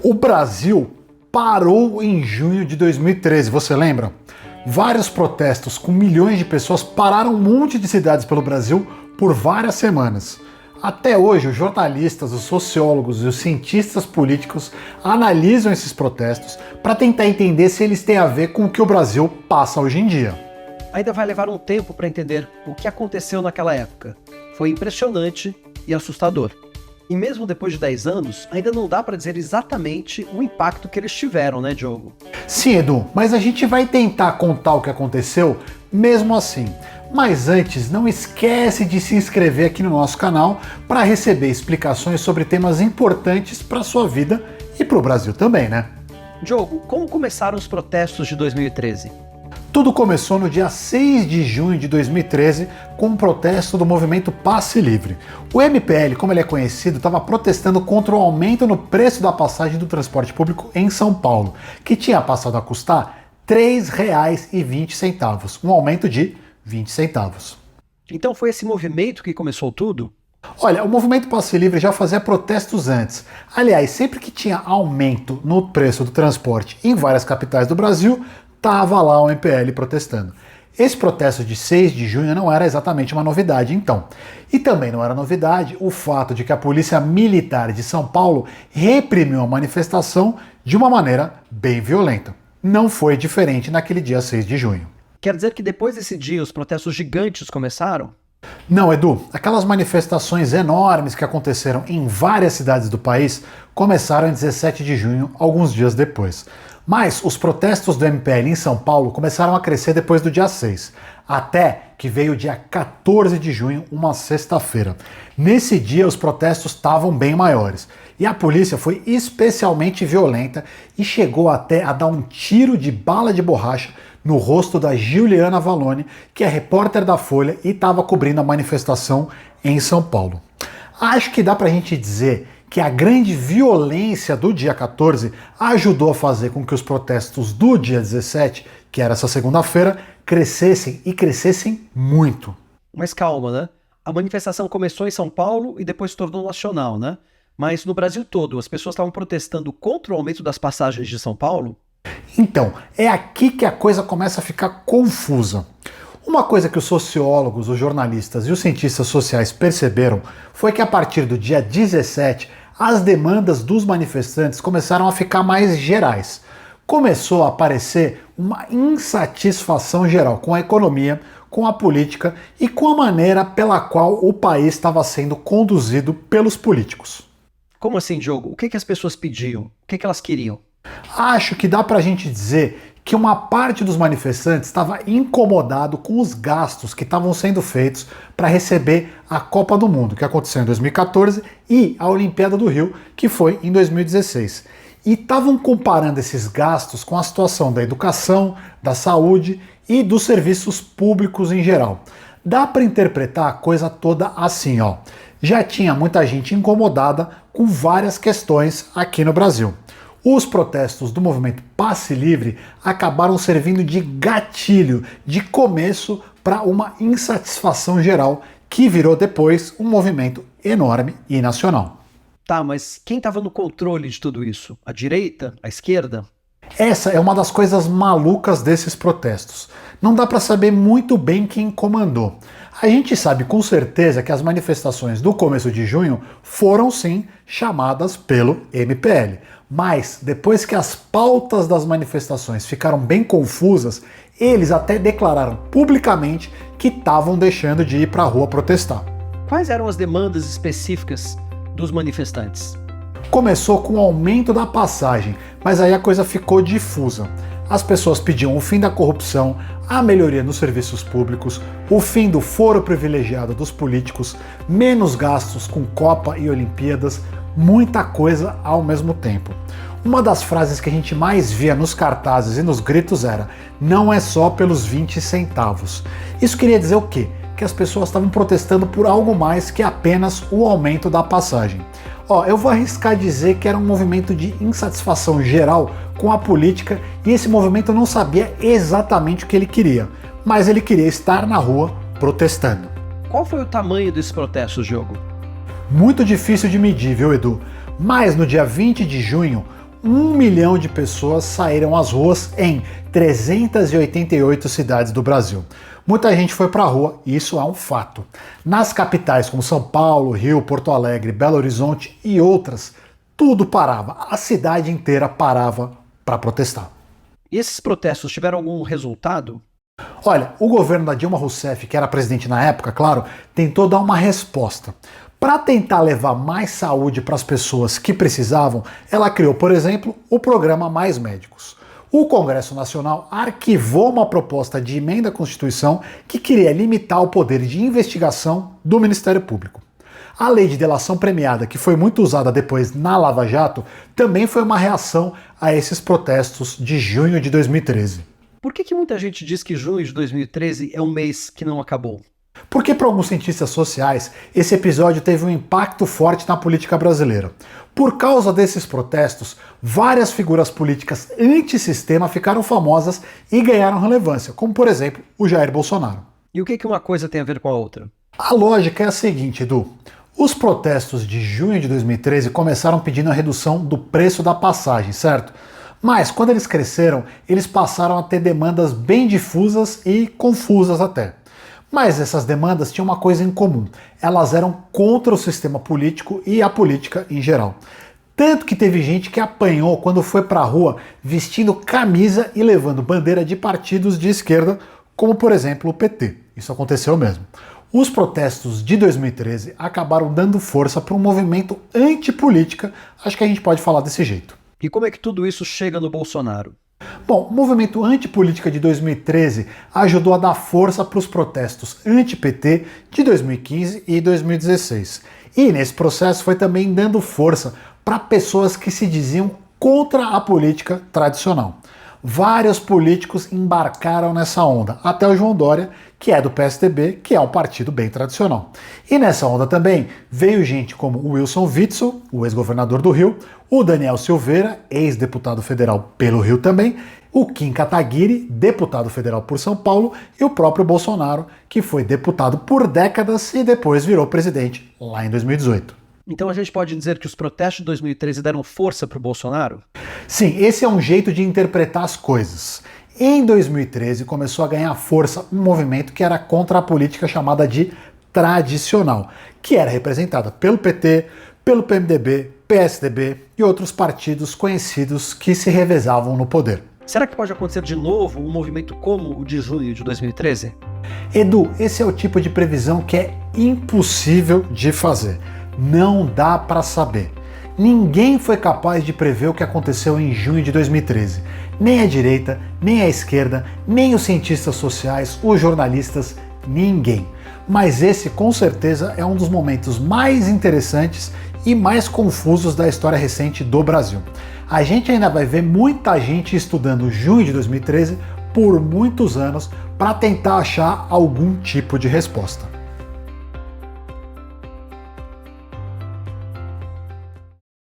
O Brasil parou em junho de 2013, você lembra? Vários protestos com milhões de pessoas pararam um monte de cidades pelo Brasil por várias semanas. Até hoje, os jornalistas, os sociólogos e os cientistas políticos analisam esses protestos para tentar entender se eles têm a ver com o que o Brasil passa hoje em dia. Ainda vai levar um tempo para entender o que aconteceu naquela época. Foi impressionante e assustador. E mesmo depois de 10 anos, ainda não dá para dizer exatamente o impacto que eles tiveram, né, Diogo? Sim, Edu, mas a gente vai tentar contar o que aconteceu mesmo assim. Mas antes, não esquece de se inscrever aqui no nosso canal para receber explicações sobre temas importantes para a sua vida e para o Brasil também, né? Diogo, como começaram os protestos de 2013? Tudo começou no dia 6 de junho de 2013 com um protesto do movimento Passe Livre. O MPL, como ele é conhecido, estava protestando contra o aumento no preço da passagem do transporte público em São Paulo, que tinha passado a custar R$ 3,20, um aumento de 20 centavos. Então foi esse movimento que começou tudo? Olha, o movimento Passe Livre já fazia protestos antes. Aliás, sempre que tinha aumento no preço do transporte em várias capitais do Brasil, tava lá o MPL protestando. Esse protesto de 6 de junho não era exatamente uma novidade, então. E também não era novidade o fato de que a Polícia Militar de São Paulo reprimiu a manifestação de uma maneira bem violenta. Não foi diferente naquele dia 6 de junho. Quer dizer que depois desse dia os protestos gigantes começaram? Não, Edu, aquelas manifestações enormes que aconteceram em várias cidades do país começaram em 17 de junho, alguns dias depois. Mas os protestos do MPL em São Paulo começaram a crescer depois do dia 6, até que veio o dia 14 de junho, uma sexta-feira. Nesse dia os protestos estavam bem maiores, e a polícia foi especialmente violenta e chegou até a dar um tiro de bala de borracha no rosto da Giuliana Valone, que é repórter da Folha e estava cobrindo a manifestação em São Paulo. Acho que dá pra gente dizer que a grande violência do dia 14 ajudou a fazer com que os protestos do dia 17, que era essa segunda-feira, crescessem e crescessem muito. Mas calma, né? A manifestação começou em São Paulo e depois se tornou nacional, né? Mas no Brasil todo, as pessoas estavam protestando contra o aumento das passagens de São Paulo? Então, é aqui que a coisa começa a ficar confusa. Uma coisa que os sociólogos, os jornalistas e os cientistas sociais perceberam foi que a partir do dia 17, as demandas dos manifestantes começaram a ficar mais gerais. Começou a aparecer uma insatisfação geral com a economia, com a política e com a maneira pela qual o país estava sendo conduzido pelos políticos. Como assim, Diogo? O que as pessoas pediam? O que elas queriam? Acho que dá pra gente dizer que uma parte dos manifestantes estava incomodado com os gastos que estavam sendo feitos para receber a Copa do Mundo, que aconteceu em 2014, e a Olimpíada do Rio, que foi em 2016. E estavam comparando esses gastos com a situação da educação, da saúde e dos serviços públicos em geral. Dá para interpretar a coisa toda assim, ó. Já tinha muita gente incomodada com várias questões aqui no Brasil. Os protestos do movimento Passe Livre acabaram servindo de gatilho, de começo para uma insatisfação geral que virou depois um movimento enorme e nacional. Tá, mas quem estava no controle de tudo isso? A direita? A esquerda? Essa é uma das coisas malucas desses protestos. Não dá para saber muito bem quem comandou. A gente sabe com certeza que as manifestações do começo de junho foram sim chamadas pelo MPL. Mas depois que as pautas das manifestações ficaram bem confusas, eles até declararam publicamente que estavam deixando de ir para a rua protestar. Quais eram as demandas específicas dos manifestantes? Começou com o aumento da passagem, mas aí a coisa ficou difusa. As pessoas pediam o fim da corrupção, a melhoria nos serviços públicos, o fim do foro privilegiado dos políticos, menos gastos com Copa e Olimpíadas, muita coisa ao mesmo tempo. Uma das frases que a gente mais via nos cartazes e nos gritos era: não é só pelos 20 centavos. Isso queria dizer o quê? Que as pessoas estavam protestando por algo mais que apenas o aumento da passagem. Eu vou arriscar dizer que era um movimento de insatisfação geral com a política e esse movimento não sabia exatamente o que ele queria, mas ele queria estar na rua protestando. Qual foi o tamanho desses protestos, Diogo? Muito difícil de medir, viu, Edu? Mas no dia 20 de junho, 1 milhão de pessoas saíram às ruas em 388 cidades do Brasil. Muita gente foi pra rua, e isso é um fato. Nas capitais como São Paulo, Rio, Porto Alegre, Belo Horizonte e outras, tudo parava. A cidade inteira parava para protestar. E esses protestos tiveram algum resultado? Olha, o governo da Dilma Rousseff, que era presidente na época, claro, tentou dar uma resposta. Para tentar levar mais saúde para as pessoas que precisavam, ela criou, por exemplo, o programa Mais Médicos. O Congresso Nacional arquivou uma proposta de emenda à Constituição que queria limitar o poder de investigação do Ministério Público. A lei de delação premiada, que foi muito usada depois na Lava Jato, também foi uma reação a esses protestos de junho de 2013. Por que muita gente diz que junho de 2013 é um mês que não acabou? Porque para alguns cientistas sociais, esse episódio teve um impacto forte na política brasileira. Por causa desses protestos, várias figuras políticas antissistema ficaram famosas e ganharam relevância, como por exemplo o Jair Bolsonaro. E o que uma coisa tem a ver com a outra? A lógica é a seguinte, Edu. Os protestos de junho de 2013 começaram pedindo a redução do preço da passagem, certo? Mas quando eles cresceram, eles passaram a ter demandas bem difusas e confusas até. Mas essas demandas tinham uma coisa em comum: elas eram contra o sistema político e a política em geral. Tanto que teve gente que apanhou quando foi pra rua vestindo camisa e levando bandeira de partidos de esquerda, como por exemplo o PT. Isso aconteceu mesmo. Os protestos de 2013 acabaram dando força para um movimento antipolítica, acho que a gente pode falar desse jeito. E como é que tudo isso chega no Bolsonaro? Bom, o movimento antipolítica de 2013 ajudou a dar força para os protestos anti-PT de 2015 e 2016. E nesse processo foi também dando força para pessoas que se diziam contra a política tradicional. Vários políticos embarcaram nessa onda, até o João Dória, que é do PSDB, que é um partido bem tradicional. E nessa onda também veio gente como o Wilson Witzel, o ex-governador do Rio, o Daniel Silveira, ex-deputado federal pelo Rio também, o Kim Kataguiri, deputado federal por São Paulo, e o próprio Bolsonaro, que foi deputado por décadas e depois virou presidente lá em 2018. Então a gente pode dizer que os protestos de 2013 deram força para o Bolsonaro? Sim, esse é um jeito de interpretar as coisas. Em 2013 começou a ganhar força um movimento que era contra a política chamada de tradicional, que era representada pelo PT, pelo PMDB, PSDB e outros partidos conhecidos que se revezavam no poder. Será que pode acontecer de novo um movimento como o de junho de 2013? Edu, esse é o tipo de previsão que é impossível de fazer. Não dá para saber. Ninguém foi capaz de prever o que aconteceu em junho de 2013. Nem a direita, nem a esquerda, nem os cientistas sociais, os jornalistas, ninguém. Mas esse, com certeza, é um dos momentos mais interessantes e mais confusos da história recente do Brasil. A gente ainda vai ver muita gente estudando junho de 2013 por muitos anos para tentar achar algum tipo de resposta.